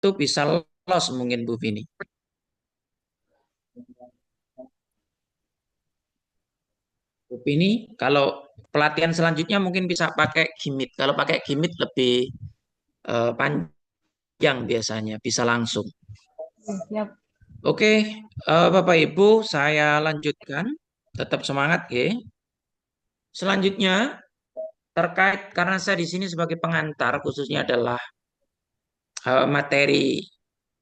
itu bisa lolos mungkin Bu Vini. Bu Vini, kalau pelatihan selanjutnya mungkin bisa pakai Gimit. Kalau pakai Gimit lebih panjang biasanya, bisa langsung. Siap. Oke, Bapak Ibu, saya lanjutkan. Tetap semangat ya. Selanjutnya terkait karena saya di sini sebagai pengantar khususnya adalah materi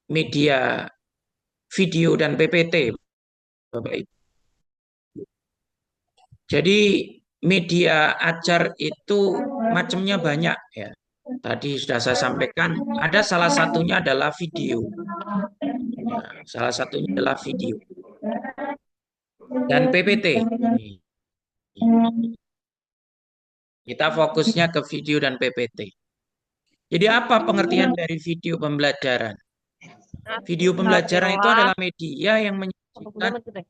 media video dan PPT, Bapak Ibu. Jadi media ajar itu macamnya banyak ya. Tadi sudah saya sampaikan, ada salah satunya adalah video. Ya, salah satunya adalah video dan PPT. Ini kita fokusnya ke video dan PPT. Jadi apa pengertian dari video pembelajaran? Video pembelajaran itu Astagfirullah. adalah media yang menyajikan Astagfirullah.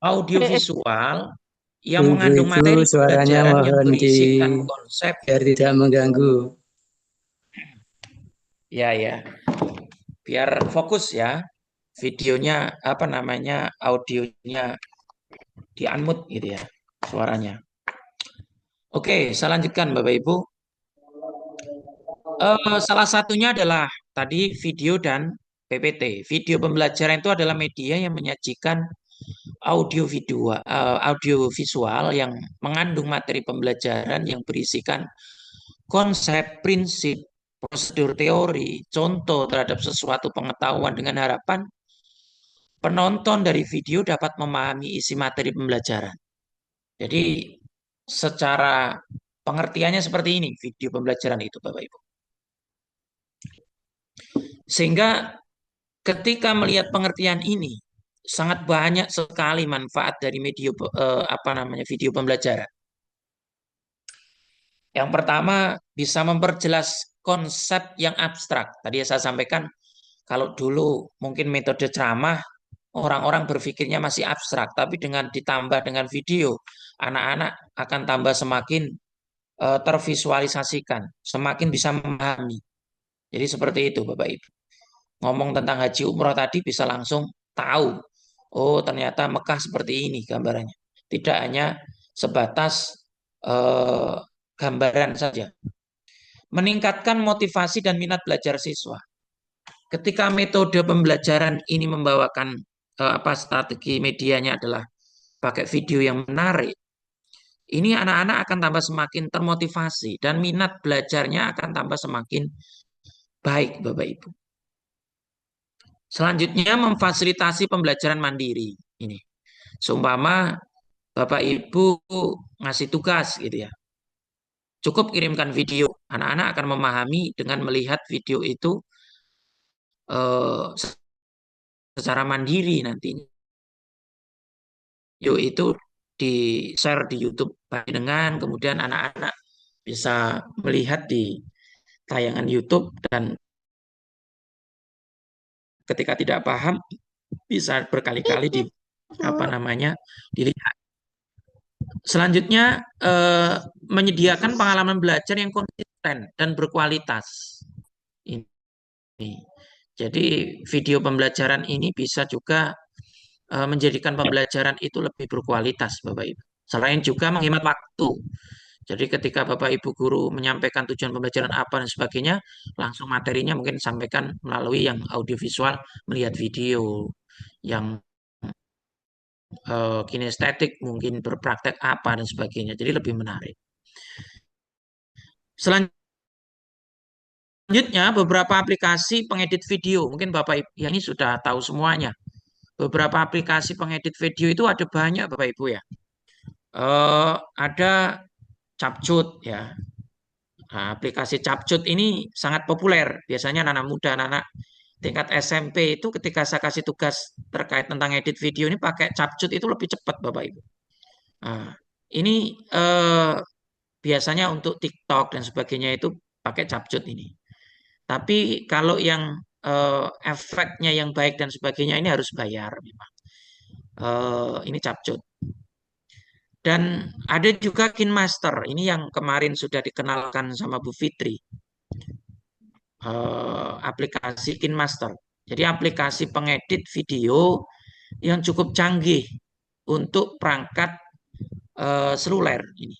audiovisual yang mengandung Ibu-ibu materi suaranya pembelajaran yang mohon di berisikan konsep. biar tidak mengganggu. Ya, ya. Biar fokus ya. Videonya apa namanya? Audionya di unmute gitu ya. Suaranya. Oke, saya lanjutkan Bapak Ibu. Salah satunya adalah tadi video dan PPT. Video pembelajaran itu adalah media yang menyajikan audio visual yang mengandung materi pembelajaran yang berisikan konsep, prinsip, prosedur teori, contoh terhadap sesuatu pengetahuan dengan harapan penonton dari video dapat memahami isi materi pembelajaran. Jadi secara pengertiannya seperti ini video pembelajaran itu Bapak Ibu. Sehingga ketika melihat pengertian ini sangat banyak sekali manfaat dari media apa namanya video pembelajaran. Yang pertama bisa memperjelas konsep yang abstrak. Tadi saya sampaikan kalau dulu mungkin metode ceramah orang-orang berpikirnya masih abstrak, tapi dengan ditambah dengan video, anak-anak akan tambah semakin tervisualisasikan, semakin bisa memahami. Jadi seperti itu Bapak Ibu. Ngomong tentang haji umroh tadi bisa langsung tahu, oh ternyata Mekah seperti ini gambarannya. Tidak hanya sebatas eh, gambaran saja. Meningkatkan motivasi dan minat belajar siswa. Ketika metode pembelajaran ini membawakan apa strategi medianya adalah pakai video yang menarik, ini anak-anak akan tambah semakin termotivasi dan minat belajarnya akan tambah semakin baik, Bapak Ibu. Selanjutnya memfasilitasi pembelajaran mandiri. Ini, seumpama Bapak Ibu ngasih tugas gitu ya. Cukup kirimkan video, anak-anak akan memahami dengan melihat video itu secara mandiri nantinya. Video itu di-share di YouTube dengan kemudian anak-anak bisa melihat di tayangan YouTube dan ketika tidak paham bisa berkali-kali di apa namanya dilihat. Selanjutnya menyediakan pengalaman belajar yang konsisten dan berkualitas. Ini. Jadi video pembelajaran ini bisa juga menjadikan pembelajaran itu lebih berkualitas, Bapak Ibu. Selain juga menghemat waktu. Jadi ketika Bapak Ibu guru menyampaikan tujuan pembelajaran apa dan sebagainya, langsung materinya mungkin sampaikan melalui yang audiovisual, melihat video, yang kinestetik mungkin berpraktek apa dan sebagainya. Jadi lebih menarik. Selanjutnya beberapa aplikasi pengedit video. Mungkin Bapak Ibu ya ini sudah tahu semuanya. Beberapa aplikasi pengedit video itu ada banyak Bapak Ibu ya. Ada Capcut ya. Nah, aplikasi Capcut ini sangat populer. Biasanya anak-anak muda, anak-anak tingkat SMP itu ketika saya kasih tugas terkait tentang edit video ini pakai Capcut itu lebih cepat Bapak Ibu. Nah, ini biasanya untuk TikTok dan sebagainya itu pakai Capcut ini. Tapi kalau yang efeknya yang baik dan sebagainya ini harus bayar memang. Ini Capcut. Dan ada juga KineMaster. Ini yang kemarin sudah dikenalkan sama Bu Fitri. aplikasi KineMaster. Jadi aplikasi pengedit video yang cukup canggih untuk perangkat seluler ini.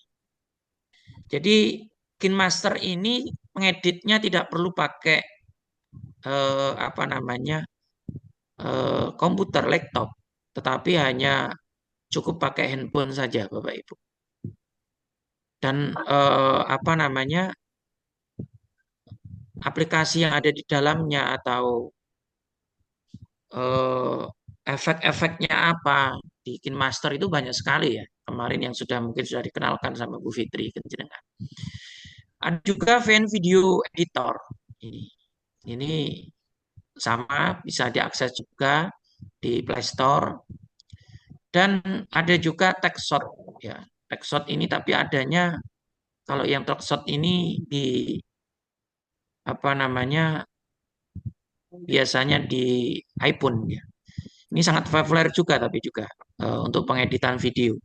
Jadi KineMaster ini pengeditnya tidak perlu pakai apa namanya komputer laptop, tetapi hanya cukup pakai handphone saja, Bapak Ibu. Dan apa namanya aplikasi yang ada di dalamnya atau eh, efek-efeknya apa di KineMaster itu banyak sekali ya. Kemarin yang mungkin sudah dikenalkan sama Bu Fitri Kenjenengan. Ada juga VN Video Editor. Ini sama bisa diakses juga di Play Store dan ada juga TechShot ya. TechShot ini tapi adanya kalau yang TechShot ini di apa namanya biasanya di iPhone ya. Ini sangat populer juga tapi juga untuk pengeditan video,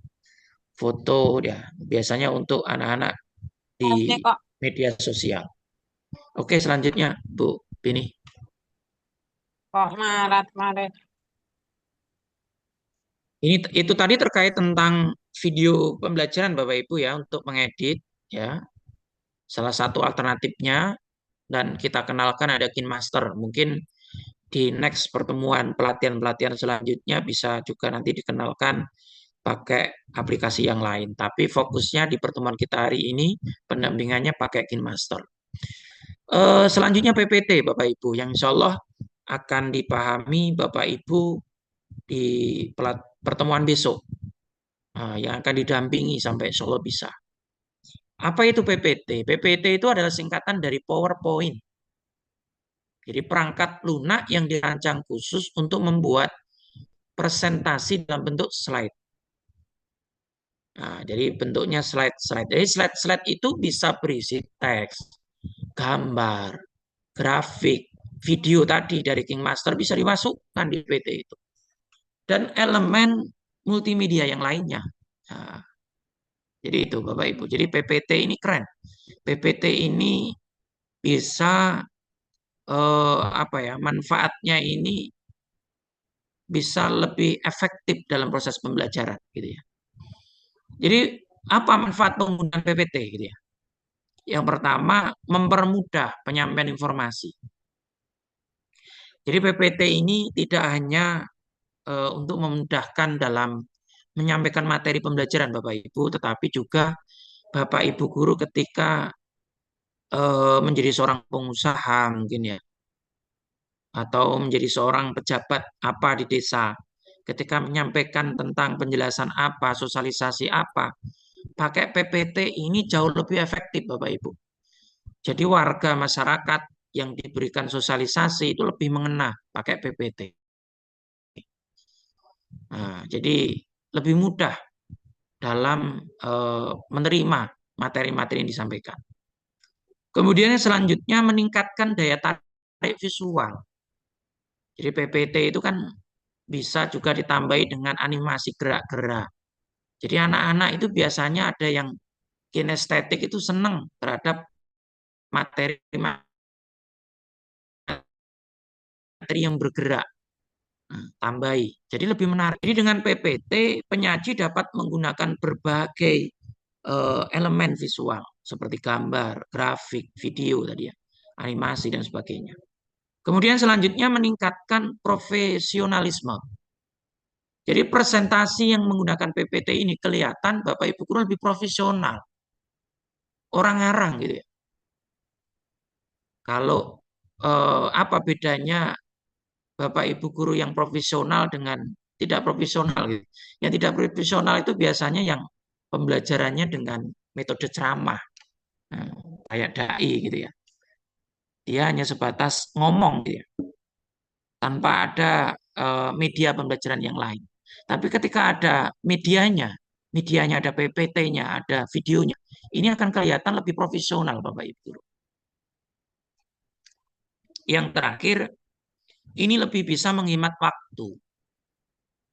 foto ya, biasanya untuk anak-anak di Kok media sosial. Oke, selanjutnya Bu Bini. kok marah-marah. Ini itu tadi terkait tentang video pembelajaran Bapak Ibu ya untuk mengedit ya. Salah satu alternatifnya dan kita kenalkan ada KineMaster. Mungkin di next pertemuan pelatihan-pelatihan selanjutnya bisa juga nanti dikenalkan pakai aplikasi yang lain. Tapi fokusnya di pertemuan kita hari ini pendampingannya pakai KineMaster. Selanjutnya PPT Bapak Ibu yang insya Allah akan dipahami Bapak Ibu di pertemuan besok yang akan didampingi sampai insya Allah bisa. Apa itu PPT? PPT itu adalah singkatan dari PowerPoint. Jadi perangkat lunak yang dirancang khusus untuk membuat presentasi dalam bentuk slide. Nah, jadi bentuknya slide-slide. Jadi slide-slide itu bisa berisi teks, gambar, grafik, video tadi dari King Master bisa dimasukkan di PPT itu. Dan elemen multimedia yang lainnya. Nah, jadi itu Bapak Ibu. Jadi PPT ini keren. PPT ini bisa apa ya manfaatnya ini bisa lebih efektif dalam proses pembelajaran gitu ya. Jadi apa manfaat penggunaan PPT gitu ya? Yang pertama mempermudah penyampaian informasi. Jadi PPT ini tidak hanya untuk memudahkan dalam menyampaikan materi pembelajaran Bapak Ibu, tetapi juga Bapak Ibu guru ketika menjadi seorang pengusaha mungkin ya, atau menjadi seorang pejabat apa di desa, ketika menyampaikan tentang penjelasan apa, sosialisasi apa, pakai PPT ini jauh lebih efektif Bapak Ibu. Jadi warga masyarakat yang diberikan sosialisasi itu lebih mengena pakai PPT. Nah, jadi lebih mudah dalam menerima materi-materi yang disampaikan. Kemudian yang selanjutnya meningkatkan daya tarik visual. Jadi PPT itu kan bisa juga ditambahi dengan animasi gerak-gerak. Jadi anak-anak itu biasanya ada yang kinestetik itu senang terhadap materi-materi yang bergerak. Nah, tambahi. Jadi lebih menarik. Jadi dengan PPT penyaji dapat menggunakan berbagai elemen visual seperti gambar, grafik, video tadi ya, animasi dan sebagainya. Kemudian selanjutnya meningkatkan profesionalisme. Jadi presentasi yang menggunakan PPT ini kelihatan Bapak Ibu guru lebih profesional. Orang ngarang gitu ya. Kalau apa bedanya Bapak Ibu guru yang profesional dengan tidak profesional gitu. Yang tidak profesional itu biasanya yang pembelajarannya dengan metode ceramah. Nah, kayak dai gitu ya. Dia hanya sebatas ngomong gitu ya, tanpa ada media pembelajaran yang lain. Tapi ketika ada medianya ada PPT-nya, ada videonya, ini akan kelihatan lebih profesional Bapak Ibu. Yang terakhir, ini lebih bisa menghemat waktu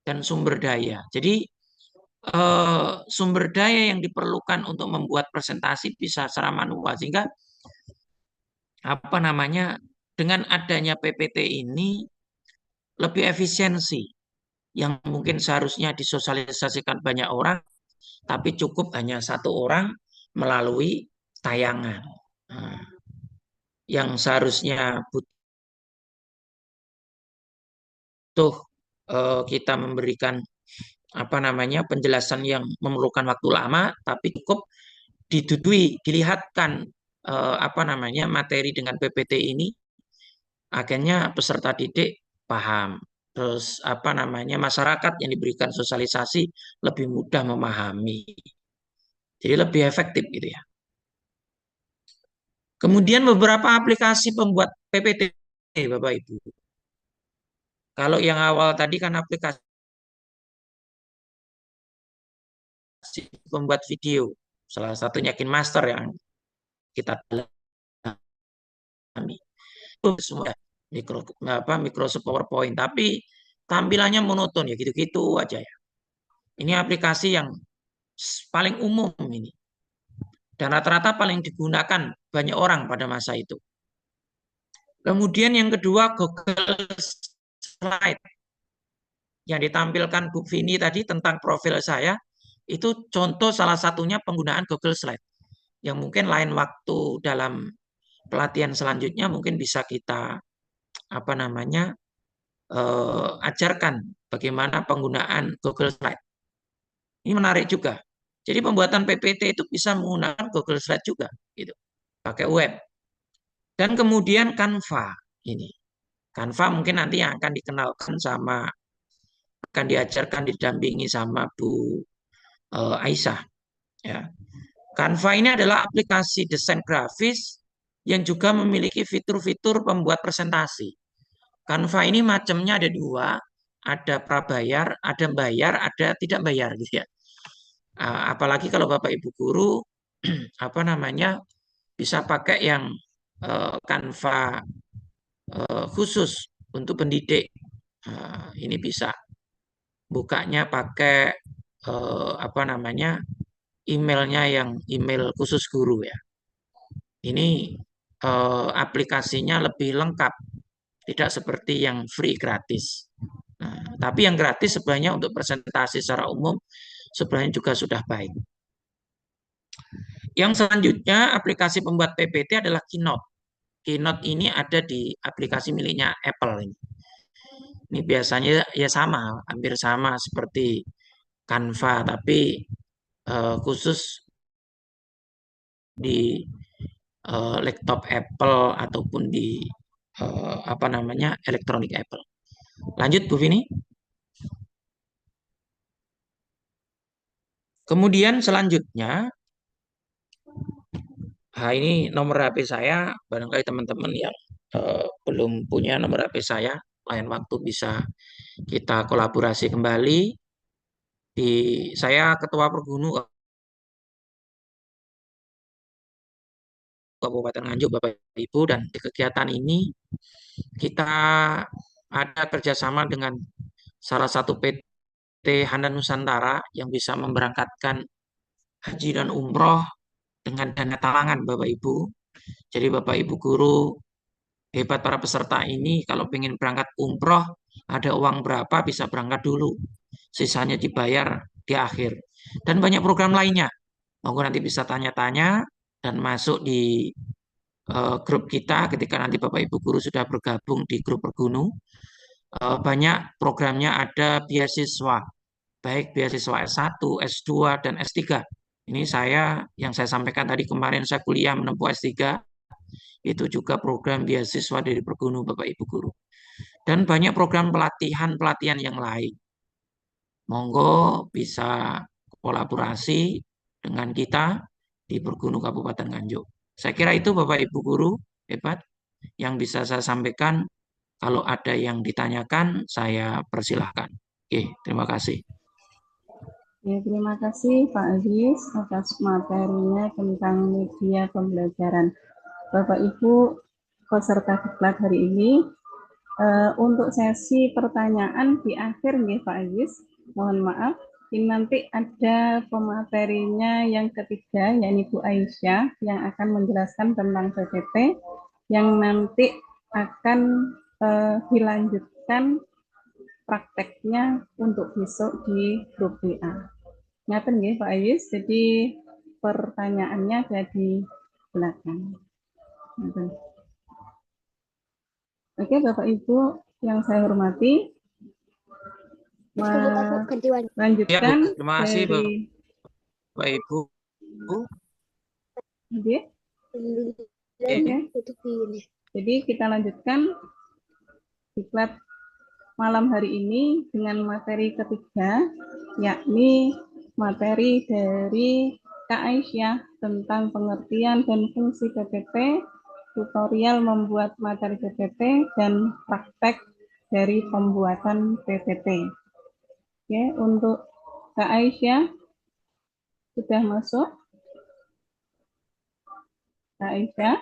dan sumber daya. Jadi sumber daya yang diperlukan untuk membuat presentasi bisa secara manual sehingga apa namanya, dengan adanya PPT ini lebih efisiensi, yang mungkin seharusnya disosialisasikan banyak orang, tapi cukup hanya satu orang melalui tayangan. Nah, yang seharusnya butuh kita memberikan apa namanya penjelasan yang memerlukan waktu lama, tapi cukup didudui, dilihatkan apa namanya materi dengan PPT ini, akhirnya peserta didik paham. Terus apa namanya masyarakat yang diberikan sosialisasi lebih mudah memahami. Jadi lebih efektif gitu ya. Kemudian beberapa aplikasi pembuat PPT, Bapak Ibu. Kalau yang awal tadi kan aplikasi pembuat video, salah satunya KineMaster yang kita dalami. Itu semua Microsoft PowerPoint, tapi tampilannya monoton ya gitu-gitu aja ya. Ini aplikasi yang paling umum ini dan rata-rata paling digunakan banyak orang pada masa itu. Kemudian yang kedua Google Slide yang ditampilkan Bu Vini tadi tentang profil saya, itu contoh salah satunya penggunaan Google Slide yang mungkin lain waktu dalam pelatihan selanjutnya mungkin bisa kita apa namanya ajarkan bagaimana penggunaan Google Slide. Ini menarik juga. Jadi pembuatan PPT itu bisa menggunakan Google Slide juga, gitu, pakai web. Dan kemudian Canva ini. Canva mungkin nanti yang akan dikenalkan sama, akan diajarkan didampingi sama Bu Aisyah. Ya. Canva ini adalah aplikasi desain grafis yang juga memiliki fitur-fitur pembuat presentasi. Canva ini macamnya ada dua, ada prabayar, ada bayar, ada tidak bayar gitu ya. Apalagi kalau Bapak Ibu guru apa namanya bisa pakai yang Canva khusus untuk pendidik. Ini bisa bukanya pakai apa namanya emailnya yang email khusus guru ya. Ini aplikasinya lebih lengkap, tidak seperti yang free gratis. Nah, tapi yang gratis sebenarnya untuk presentasi secara umum sebenarnya juga sudah baik. Yang selanjutnya aplikasi pembuat PPT adalah Keynote. Keynote ini ada di aplikasi miliknya Apple ini. Ini biasanya ya sama, hampir sama seperti Canva, tapi khusus di laptop Apple ataupun di apa namanya elektronik Apple. Lanjut Bu Vini. Kemudian selanjutnya, ini nomor HP saya, barangkali teman-teman yang belum punya nomor HP saya, lain waktu bisa kita kolaborasi kembali. Saya Ketua Pergunu Kabupaten Nganjuk, Bapak Ibu, dan di kegiatan ini kita ada kerjasama dengan salah satu PT Handan Nusantara yang bisa memberangkatkan haji dan umroh dengan dana talangan, Bapak Ibu. Jadi Bapak Ibu guru, hebat para peserta ini, kalau ingin berangkat umroh, ada uang berapa bisa berangkat dulu. Sisanya dibayar di akhir. Dan banyak program lainnya. Monggo nanti bisa tanya-tanya dan masuk di grup kita ketika nanti Bapak Ibu guru sudah bergabung di grup Pergunu. Banyak programnya ada beasiswa, baik beasiswa S1, S2, dan S3. Ini yang saya sampaikan tadi kemarin saya kuliah menempuh S3, itu juga program beasiswa dari Pergunu Bapak Ibu guru. Dan banyak program pelatihan-pelatihan yang lain. Monggo bisa kolaborasi dengan kita di Pergunu Kabupaten Nganjuk. Saya kira itu Bapak Ibu guru hebat yang bisa saya sampaikan. Kalau ada yang ditanyakan, saya persilahkan. Oke, terima kasih. Ya, terima kasih Pak Aziz atas materinya tentang media pembelajaran. Bapak Ibu peserta diklat hari ini, untuk sesi pertanyaan di akhir nih Pak Aziz, mohon maaf, ini nanti ada pematerinya yang ketiga, yakni Bu Aisyah, yang akan menjelaskan tentang PPT. yang nanti akan dilanjutkan prakteknya untuk besok di grup WA. Ngaten nggih Pak Ayus, jadi pertanyaannya ada di belakang. Ngaten. Oke Bapak Ibu yang saya hormati, melanjutkan Ya, terima kasih dari Bapak Ibu. Oke. Jadi kita lanjutkan diklat malam hari ini dengan materi ketiga, yakni materi dari Kak Aisyah tentang pengertian dan fungsi PPT, tutorial membuat materi PPT, dan praktek dari pembuatan PPT. Oke, untuk Kak Aisyah sudah masuk? Kak Aisyah?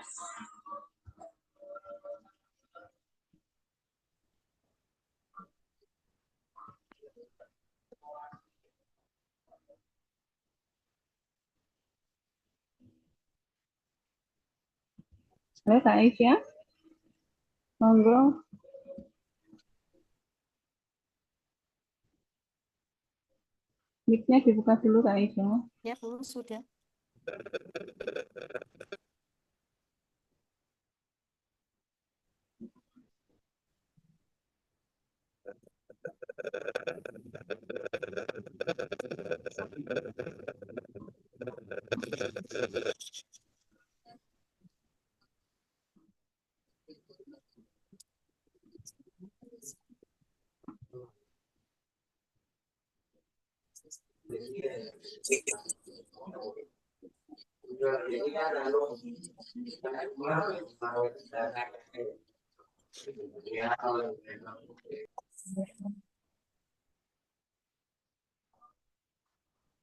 Halo Kak Aisyah? Monggo. Mic-nya dibuka dulu Kak Aisyah. Ya, Bu, sudah.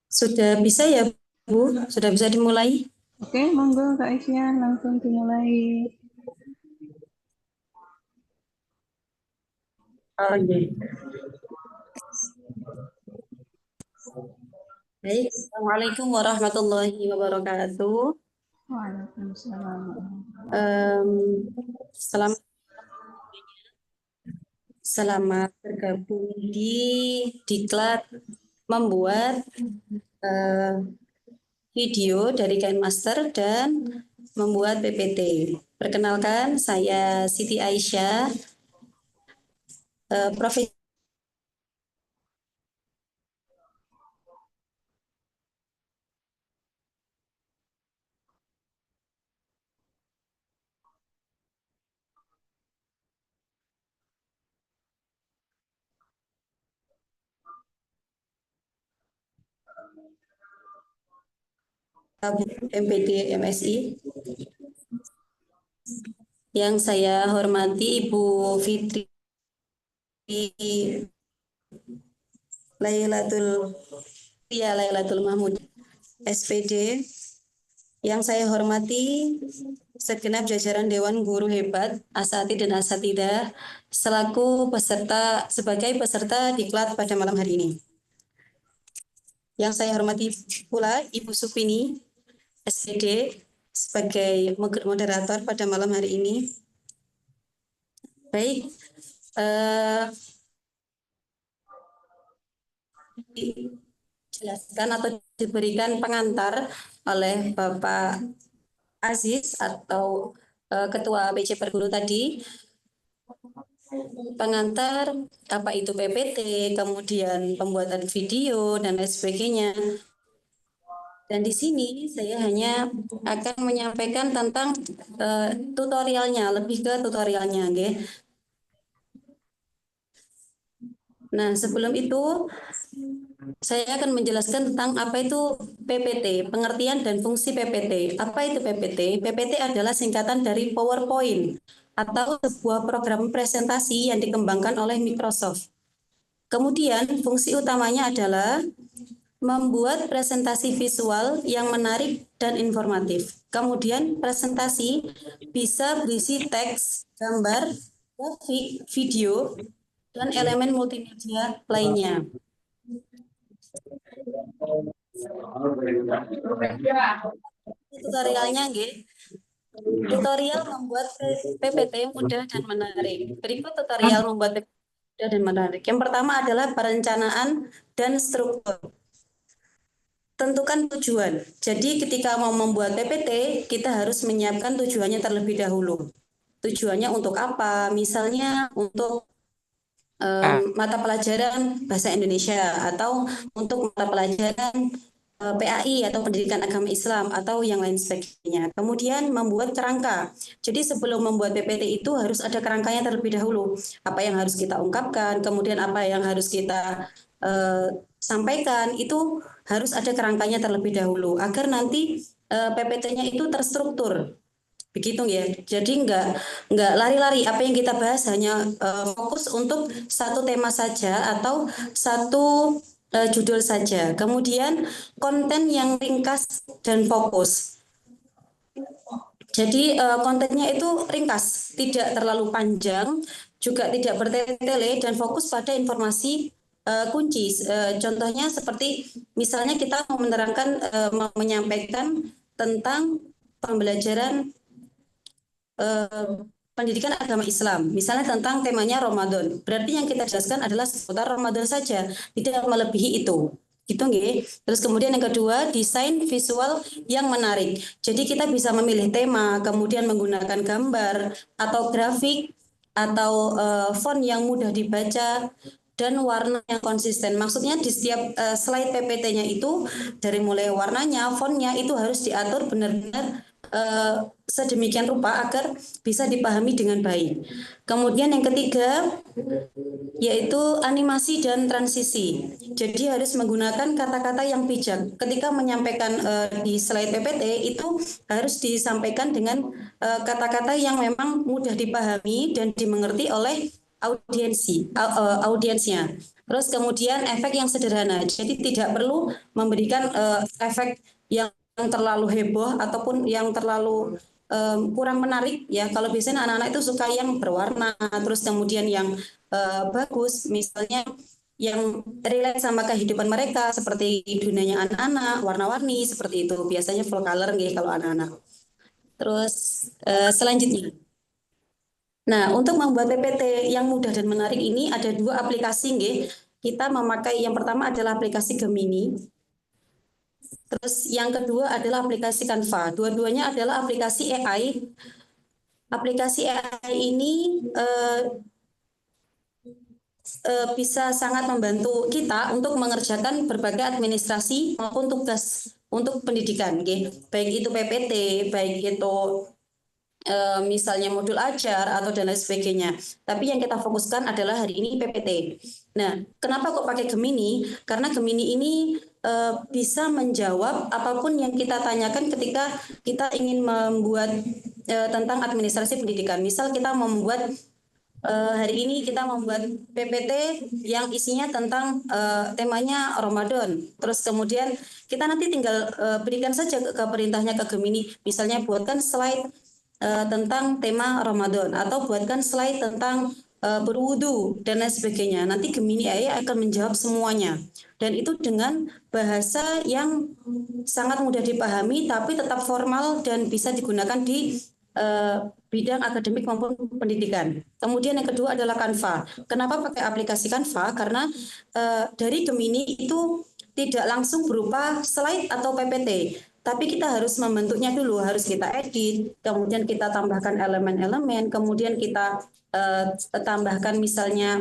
Sudah bisa ya, Bu? Sudah bisa dimulai? Oke, monggo Kak Aisyah langsung dimulai. Oh, iya. Baik, Assalamualaikum warahmatullahi wabarakatuh. Waalaikumsalam. Selamat selamat bergabung di diklat membuat video dari Kain Master dan membuat PPT. Perkenalkan, saya Siti Aisyah, profesi MPD MSI. Yang saya hormati Ibu Fitri Lailatul Mahmud, SPD. Yang saya hormati segenap jajaran Dewan Guru Hebat, Asatidz dan Asatidah, sebagai peserta diklat pada malam hari ini. Yang saya hormati pula Ibu Supini, SPD, sebagai moderator pada malam hari ini. Baik, dijelaskan atau diberikan pengantar oleh Bapak Aziz atau Ketua PC Perguru tadi. Pengantar apa itu PPT, kemudian pembuatan video dan lain sebagainya. Dan di sini saya hanya akan menyampaikan tentang tutorialnya, lebih ke tutorialnya, okay? Nah, sebelum itu saya akan menjelaskan tentang apa itu PPT, pengertian dan fungsi PPT. Apa itu PPT? PPT adalah singkatan dari PowerPoint atau sebuah program presentasi yang dikembangkan oleh Microsoft. Kemudian fungsi utamanya adalah membuat presentasi visual yang menarik dan informatif. Kemudian presentasi bisa berisi teks, gambar, grafik, video, dan elemen multimedia lainnya. Tutorialnya, nggih. Tutorial membuat PPT mudah dan menarik. Berikut tutorial membuat PPT mudah dan menarik. Yang pertama adalah perencanaan dan struktur. Tentukan tujuan. Jadi ketika mau membuat PPT, kita harus menyiapkan tujuannya terlebih dahulu. Tujuannya untuk apa? Misalnya untuk mata pelajaran bahasa Indonesia atau untuk mata pelajaran PAI atau Pendidikan Agama Islam atau yang lain sebagainya. Kemudian membuat kerangka. Jadi sebelum membuat PPT itu harus ada kerangkanya terlebih dahulu. Apa yang harus kita ungkapkan, kemudian apa yang harus kita sampaikan, itu harus ada kerangkanya terlebih dahulu agar nanti PPT-nya itu terstruktur. Begitu ya. Jadi nggak lari-lari. Apa yang kita bahas hanya fokus untuk satu tema saja atau satu judul saja. Kemudian konten yang ringkas dan fokus. Jadi kontennya itu ringkas, tidak terlalu panjang, juga tidak bertele-tele dan fokus pada informasi kunci. Contohnya seperti misalnya kita mau menerangkan, mau menyampaikan tentang pembelajaran pendidikan agama Islam, misalnya tentang temanya Ramadan. Berarti yang kita jelaskan adalah seputar Ramadan saja, tidak melebihi itu. Gitu nggih. Terus kemudian yang kedua, desain visual yang menarik. Jadi kita bisa memilih tema, kemudian menggunakan gambar atau grafik atau font yang mudah dibaca dan warna yang konsisten. Maksudnya di setiap slide PPT-nya itu dari mulai warnanya, fontnya itu harus diatur benar-benar sedemikian rupa agar bisa dipahami dengan baik. Kemudian yang ketiga yaitu animasi dan transisi. Jadi harus menggunakan kata-kata yang bijak. Ketika menyampaikan di slide PPT itu harus disampaikan dengan kata-kata yang memang mudah dipahami dan dimengerti oleh audiensnya. Terus kemudian efek yang sederhana. Jadi tidak perlu memberikan efek yang terlalu heboh ataupun yang terlalu kurang menarik ya. Kalau biasanya anak-anak itu suka yang berwarna, terus kemudian yang bagus, misalnya yang relate sama kehidupan mereka seperti dunianya anak-anak, warna-warni seperti itu. Biasanya full color nih kalau anak-anak. Terus selanjutnya. Nah, untuk membuat PPT yang mudah dan menarik ini ada dua aplikasi nggih. Kita memakai yang pertama adalah aplikasi Gemini. Terus yang kedua adalah aplikasi Canva. Dua-duanya adalah aplikasi AI. Aplikasi AI ini bisa sangat membantu kita untuk mengerjakan berbagai administrasi maupun tugas untuk pendidikan. Baik itu PPT, baik itu misalnya modul ajar atau dan lain sebagainya. Tapi yang kita fokuskan adalah hari ini PPT. Nah, kenapa kok pakai Gemini? Karena Gemini ini bisa menjawab apapun yang kita tanyakan ketika kita ingin membuat tentang administrasi pendidikan. Misal kita membuat hari ini kita membuat PPT yang isinya tentang temanya Ramadan. Terus kemudian kita nanti tinggal berikan saja ke perintahnya ke Gemini. Misalnya buatkan slide tentang tema Ramadan atau buatkan slide tentang berwudu dan lain sebagainya. Nanti Gemini AI akan menjawab semuanya. Dan itu dengan bahasa yang sangat mudah dipahami tapi tetap formal dan bisa digunakan di bidang akademik maupun pendidikan. Kemudian yang kedua adalah Canva. Kenapa pakai aplikasi Canva? Karena dari Gemini itu tidak langsung berupa slide atau PPT. Tapi kita harus membentuknya dulu, harus kita edit, kemudian kita tambahkan elemen-elemen, kemudian kita tambahkan misalnya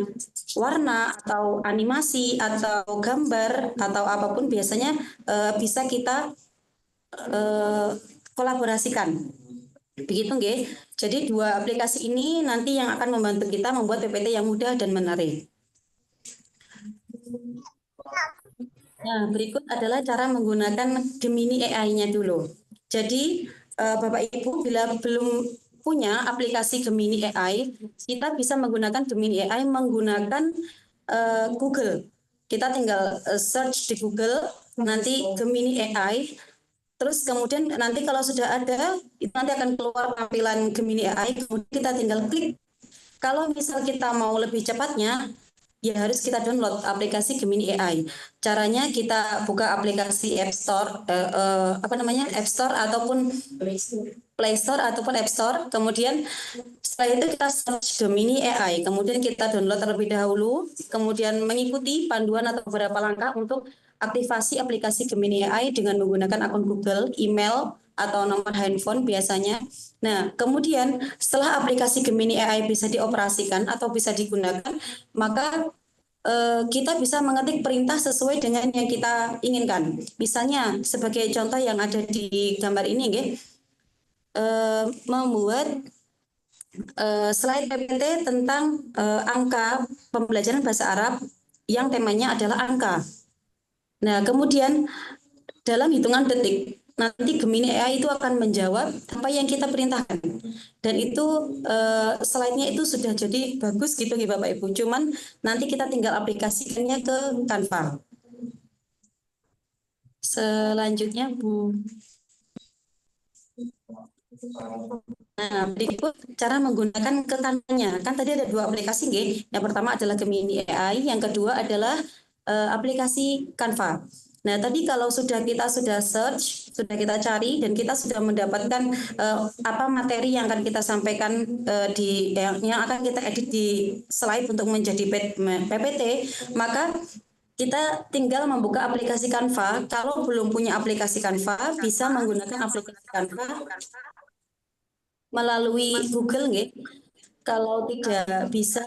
warna atau animasi atau gambar atau apapun biasanya bisa kita kolaborasikan. Begitu nggih. Jadi dua aplikasi ini nanti yang akan membantu kita membuat PPT yang mudah dan menarik. Nah, berikut adalah cara menggunakan Gemini AI-nya dulu. Jadi, Bapak Ibu bila belum punya aplikasi Gemini AI, kita bisa menggunakan Gemini AI menggunakan Google. Kita tinggal search di Google, nanti Gemini AI, terus kemudian nanti kalau sudah ada, itu nanti akan keluar tampilan Gemini AI, kemudian kita tinggal klik. Kalau misal kita mau lebih cepatnya, ya harus kita download aplikasi Gemini AI. Caranya kita buka aplikasi App Store, App Store ataupun Play Store ataupun App Store. Kemudian setelah itu kita search Gemini AI. Kemudian kita download terlebih dahulu. Kemudian mengikuti panduan atau beberapa langkah untuk aktivasi aplikasi Gemini AI dengan menggunakan akun Google, email, atau nomor handphone biasanya. Nah, kemudian setelah aplikasi Gemini AI bisa dioperasikan atau bisa digunakan, maka kita bisa mengetik perintah sesuai dengan yang kita inginkan. Misalnya, sebagai contoh yang ada di gambar ini, membuat slide PPT tentang angka pembelajaran bahasa Arab yang temanya adalah angka. Nah, kemudian dalam hitungan detik, nanti Gemini AI itu akan menjawab apa yang kita perintahkan. Dan itu slide-nya itu sudah jadi bagus gitu ya Bapak Ibu. Cuman nanti kita tinggal aplikasikannya ke Canva. Selanjutnya Bu. Nah, berikut cara menggunakan ke Canva-nya. Kan tadi ada 2 aplikasi, nggih. Yang pertama adalah Gemini AI, yang kedua adalah aplikasi Canva. Nah, tadi kalau kita sudah search, sudah kita cari, dan kita sudah mendapatkan apa materi yang akan kita sampaikan yang akan kita edit di slide untuk menjadi PPT, maka kita tinggal membuka aplikasi Canva. Kalau belum punya aplikasi Canva, bisa menggunakan aplikasi Canva melalui Google, nggih. Kalau tidak bisa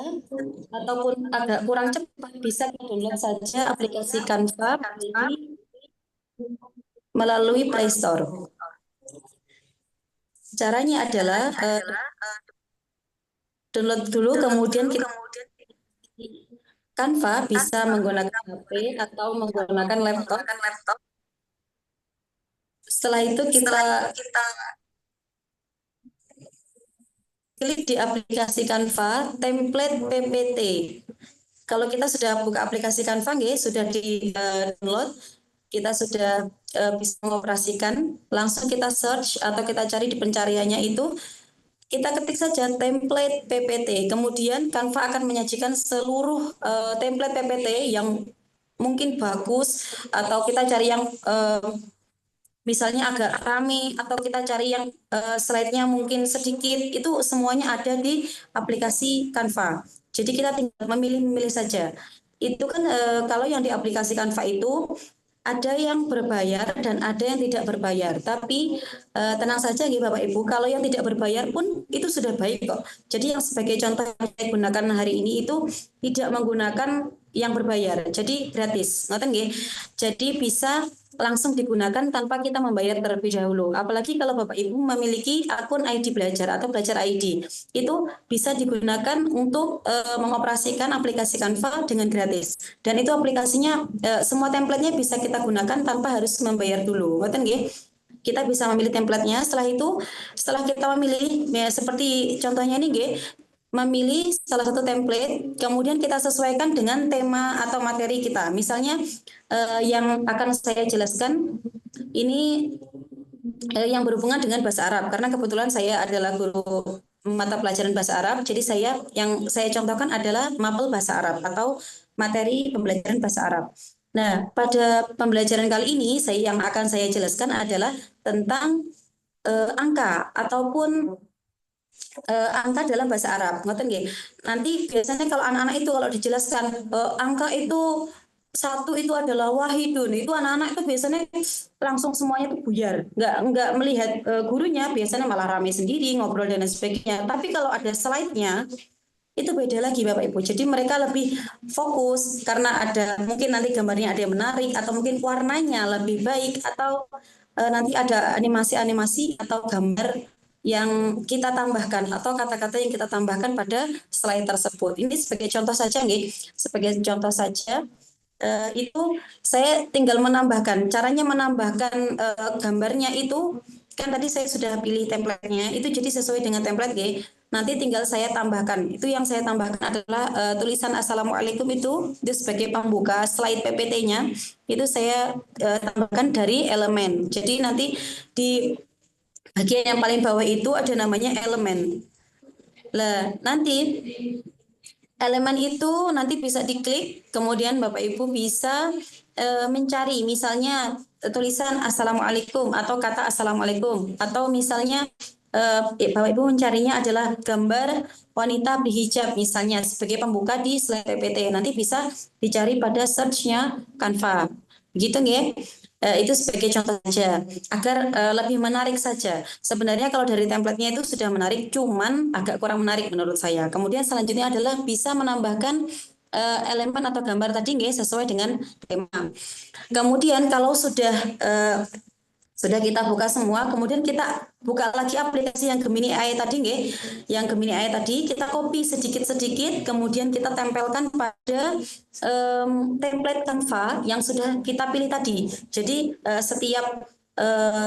ataupun agak kurang cepat, bisa download saja aplikasi Canva melalui Play Store. Caranya adalah download dulu, kemudian kita Canva bisa menggunakan HP atau menggunakan laptop. Setelah itu kita klik di aplikasi Canva, template PPT. Kalau kita sudah buka aplikasi Canva, sudah di-download, kita sudah bisa mengoperasikan, langsung kita search atau kita cari di pencariannya itu, kita ketik saja template PPT. Kemudian Canva akan menyajikan seluruh template PPT yang mungkin bagus, atau kita cari yang misalnya agak rame, atau kita cari yang slide-nya mungkin sedikit, itu semuanya ada di aplikasi Canva. Jadi kita tinggal memilih-milih saja. Itu kan kalau yang di aplikasi Canva itu ada yang berbayar dan ada yang tidak berbayar. Tapi tenang saja ya Bapak Ibu, kalau yang tidak berbayar pun itu sudah baik kok. Jadi yang sebagai contoh yang saya gunakan hari ini itu tidak menggunakan yang berbayar. Jadi gratis. Ngoten nggih. Jadi bisa langsung digunakan tanpa kita membayar terlebih dahulu. Apalagi kalau Bapak Ibu memiliki akun ID Belajar atau Belajar ID, itu bisa digunakan untuk mengoperasikan aplikasi Canva dengan gratis. Dan itu aplikasinya semua template-nya bisa kita gunakan tanpa harus membayar dulu. Ngoten nggih? Kita bisa memilih template-nya. Setelah kita memilih, ya, seperti contohnya ini nggih, memilih salah satu template, kemudian kita sesuaikan dengan tema atau materi kita. Misalnya yang akan saya jelaskan ini yang berhubungan dengan bahasa Arab, karena kebetulan saya adalah guru mata pelajaran bahasa Arab, jadi yang saya contohkan adalah mapel bahasa Arab atau materi pembelajaran bahasa Arab. Nah, pada pembelajaran kali ini yang akan saya jelaskan adalah tentang angka ataupun angka dalam bahasa Arab. Ngoten nggih. Nanti biasanya kalau anak-anak itu kalau dijelaskan angka itu 1 itu adalah wahidun, itu anak-anak itu biasanya langsung semuanya itu buyar, nggak melihat gurunya, biasanya malah ramai sendiri ngobrol dan sebagainya. Tapi kalau ada slide-nya itu beda lagi Bapak Ibu. Jadi mereka lebih fokus karena ada mungkin nanti gambarnya ada yang menarik, atau mungkin warnanya lebih baik, atau nanti ada animasi-animasi atau gambar yang kita tambahkan atau kata-kata yang kita tambahkan pada slide tersebut. Ini sebagai contoh saja nggih. Sebagai contoh saja itu saya tinggal menambahkan. Caranya menambahkan gambarnya itu kan tadi saya sudah pilih template-nya, itu jadi sesuai dengan template nggih. Nanti tinggal saya tambahkan. Itu yang saya tambahkan adalah tulisan Assalamualaikum itu sebagai pembuka slide PPT-nya. Itu saya tambahkan dari elemen. Jadi nanti di bagian yang paling bawah itu ada namanya elemen. Nah, nanti elemen itu nanti bisa diklik, kemudian Bapak Ibu bisa mencari misalnya tulisan Assalamualaikum atau kata Assalamualaikum, atau misalnya Bapak Ibu mencarinya adalah gambar wanita berhijab misalnya sebagai pembuka di slide PPT. Nanti bisa dicari pada search-nya Canva. Begitu nggih? Itu sebagai contoh saja agar lebih menarik saja. Sebenarnya kalau dari template-nya itu sudah menarik, cuman agak kurang menarik menurut saya. Kemudian selanjutnya adalah bisa menambahkan elemen atau gambar tadi nggih sesuai dengan tema. Kemudian kalau sudah kita buka semua, kemudian kita buka lagi aplikasi yang Gemini AI tadi, nggih. Yang Gemini AI tadi kita copy sedikit-sedikit, kemudian kita tempelkan pada template Canva yang sudah kita pilih tadi. Jadi setiap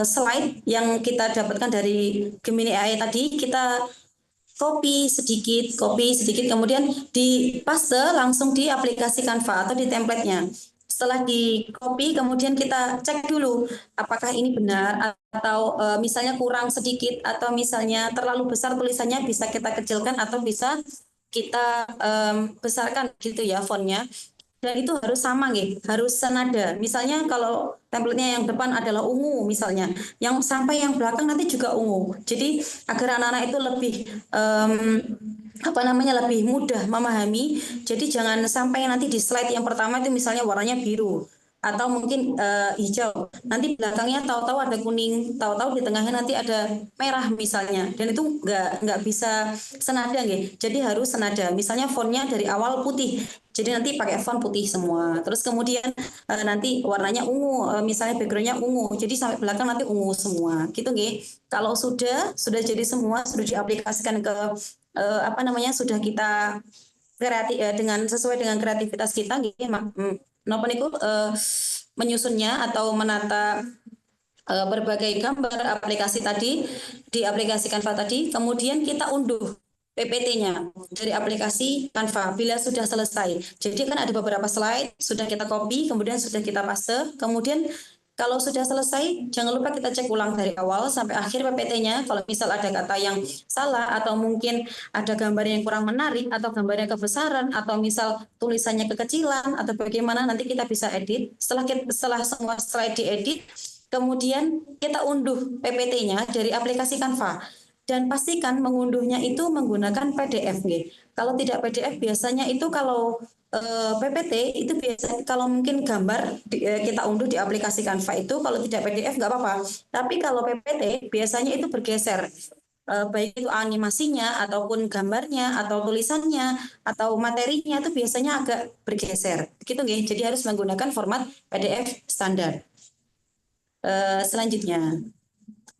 slide yang kita dapatkan dari Gemini AI tadi kita copy sedikit, kemudian dipaste langsung di aplikasi Canva atau di template-nya. Setelah di copy, kemudian kita cek dulu apakah ini benar atau misalnya kurang sedikit atau misalnya terlalu besar tulisannya, bisa kita kecilkan atau bisa kita besarkan gitu ya fontnya. Dan itu harus sama nih, harus senada. Misalnya kalau template-nya yang depan adalah ungu misalnya, yang sampai yang belakang nanti juga ungu. Jadi agar anak-anak itu lebih lebih mudah memahami. Jadi jangan sampai nanti di slide yang pertama itu misalnya warnanya biru atau mungkin hijau. Nanti belakangnya tahu-tahu ada kuning, tahu-tahu di tengahnya nanti ada merah misalnya. Dan itu nggak bisa senada nggih. Jadi harus senada. Misalnya fontnya dari awal putih. Jadi nanti pakai font putih semua. Terus kemudian nanti warnanya ungu, misalnya backgroundnya ungu. Jadi sampai belakang nanti ungu semua. Gitu nggih. Kalau sudah jadi semua, sudah diaplikasikan ke sudah kita kreatif dengan sesuai dengan kreativitas kita nggih, napa niku menyusunnya atau menata berbagai gambar aplikasi tadi di aplikasi Canva tadi, kemudian kita unduh PPT-nya dari aplikasi Canva bila sudah selesai. Jadi kan ada beberapa slide sudah kita copy, kemudian sudah kita paste, kemudian kalau sudah selesai, jangan lupa kita cek ulang dari awal sampai akhir PPT-nya. Kalau misal ada kata yang salah atau mungkin ada gambar yang kurang menarik atau gambarnya kebesaran atau misal tulisannya kekecilan atau bagaimana, nanti kita bisa edit. Setelah semua slide diedit, kemudian kita unduh PPT-nya dari aplikasi Canva. Dan pastikan mengunduhnya itu menggunakan PDF. Kalau tidak PDF biasanya itu kalau PPT itu biasanya kalau mungkin gambar kita unduh di aplikasi Canva itu kalau tidak PDF nggak apa-apa. Tapi kalau PPT biasanya itu bergeser. Baik itu animasinya ataupun gambarnya atau tulisannya atau materinya itu biasanya agak bergeser. Begitu nggih. Jadi harus menggunakan format PDF standar. Selanjutnya.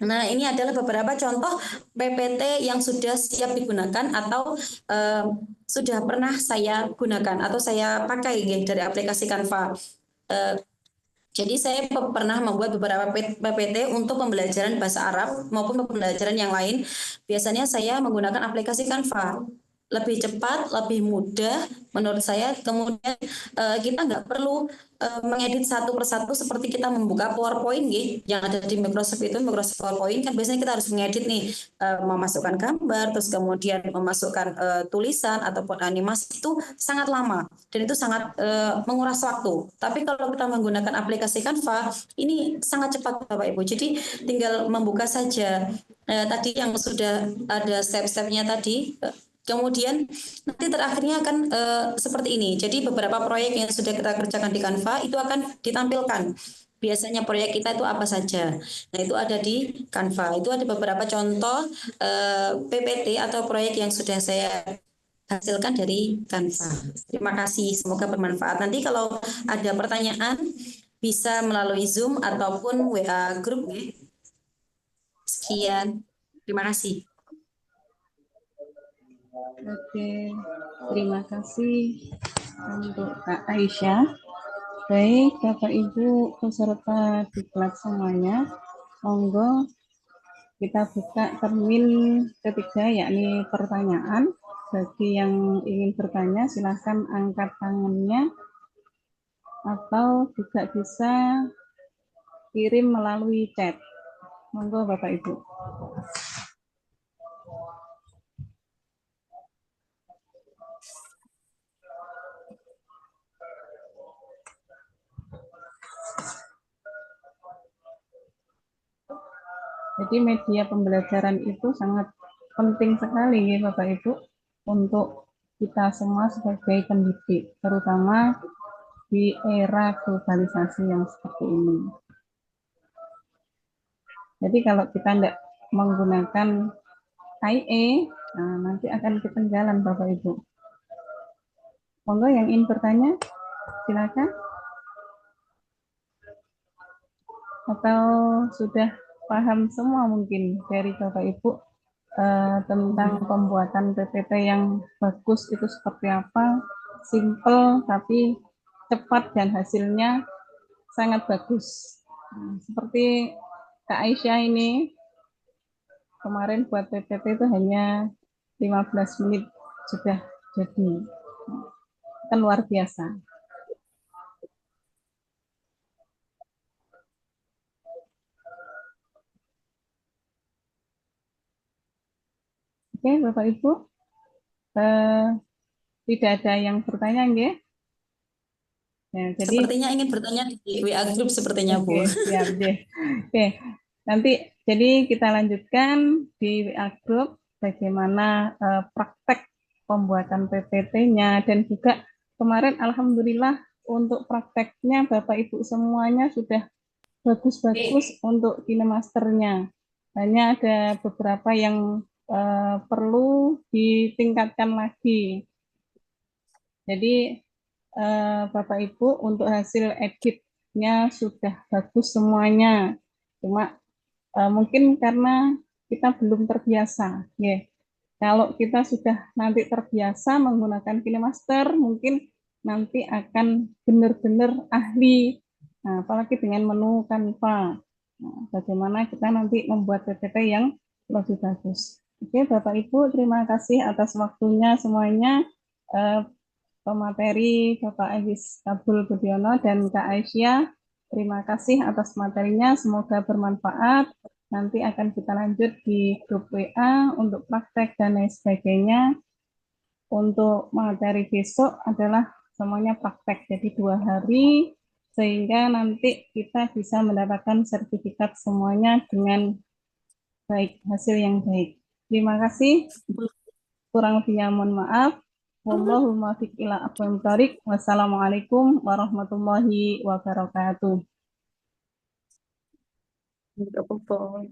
Nah, ini adalah beberapa contoh PPT yang sudah siap digunakan atau sudah pernah saya gunakan atau saya pakai dari aplikasi Canva. Jadi saya pernah membuat beberapa PPT untuk pembelajaran bahasa Arab maupun pembelajaran yang lain. Biasanya saya menggunakan aplikasi Canva. Lebih cepat, lebih mudah menurut saya. Kemudian kita nggak perlu mengedit satu persatu seperti kita membuka PowerPoint yang ada di Microsoft itu, Microsoft PowerPoint kan biasanya kita harus mengedit nih, memasukkan gambar, terus kemudian memasukkan tulisan ataupun animasi itu sangat lama dan itu sangat menguras waktu. Tapi kalau kita menggunakan aplikasi Canva, ini sangat cepat Bapak Ibu. Jadi tinggal membuka saja tadi yang sudah ada step-stepnya tadi. Kemudian nanti terakhirnya akan seperti ini. Jadi beberapa proyek yang sudah kita kerjakan di Canva itu akan ditampilkan. Biasanya proyek kita itu apa saja. Nah itu ada di Canva. Itu ada beberapa contoh PPT atau proyek yang sudah saya hasilkan dari Canva. Terima kasih. Semoga bermanfaat. Nanti kalau ada pertanyaan bisa melalui Zoom ataupun WA grup. Sekian. Terima kasih. Oke, terima kasih untuk Kak Aisyah. Baik, Bapak Ibu peserta diklat semuanya, monggo kita buka termin ketiga yakni pertanyaan. Bagi yang ingin bertanya silahkan angkat tangannya atau juga bisa kirim melalui chat. Monggo Bapak Ibu. Jadi media pembelajaran itu sangat penting sekali ya Bapak Ibu untuk kita semua sebagai pendidik, terutama di era globalisasi yang seperti ini. Jadi kalau kita tidak menggunakan IE, nah nanti akan ketinggalan Bapak Ibu. Monggo yang ingin bertanya, silakan. Atau sudah paham semua mungkin dari Bapak Ibu tentang pembuatan PPT yang bagus itu seperti apa, simple tapi cepat dan hasilnya sangat bagus. Seperti Kak Aisyah ini kemarin buat PPT itu hanya 15 menit sudah jadi. Kan luar biasa. Oke, Bapak Ibu, tidak ada yang bertanya, nggih? Ya, jadi Sepertinya ingin bertanya di WA Group sepertinya, Bu. oke, siap deh. Oke, nanti jadi kita lanjutkan di WA Group bagaimana praktek pembuatan PPT-nya dan juga kemarin alhamdulillah untuk prakteknya Bapak Ibu semuanya sudah bagus-bagus untuk KineMaster-nya. Hanya ada beberapa yang perlu ditingkatkan lagi. Jadi Bapak Ibu untuk hasil editnya sudah bagus semuanya. Cuma mungkin karena kita belum terbiasa, ya. Kalau kita sudah nanti terbiasa menggunakan KineMaster, mungkin nanti akan benar-benar ahli. Nah, apalagi dengan menu Canva. Nah, bagaimana kita nanti membuat PPT yang lebih bagus. Oke, Bapak Ibu, terima kasih atas waktunya semuanya. Pemateri Bapak Agus Abdul Budiono dan Kak Aisyah, terima kasih atas materinya. Semoga bermanfaat. Nanti akan kita lanjut di grup WA untuk praktek dan lain sebagainya. Untuk materi besok adalah semuanya praktek, jadi 2 hari, sehingga nanti kita bisa mendapatkan sertifikat semuanya dengan baik, hasil yang baik. Terima kasih. Kurang lebihnya mohon maaf. Wallahul muwaffiq ila aqwamit thoriq. Wassalamualaikum warahmatullahi wabarakatuh. Tidak apa-apa.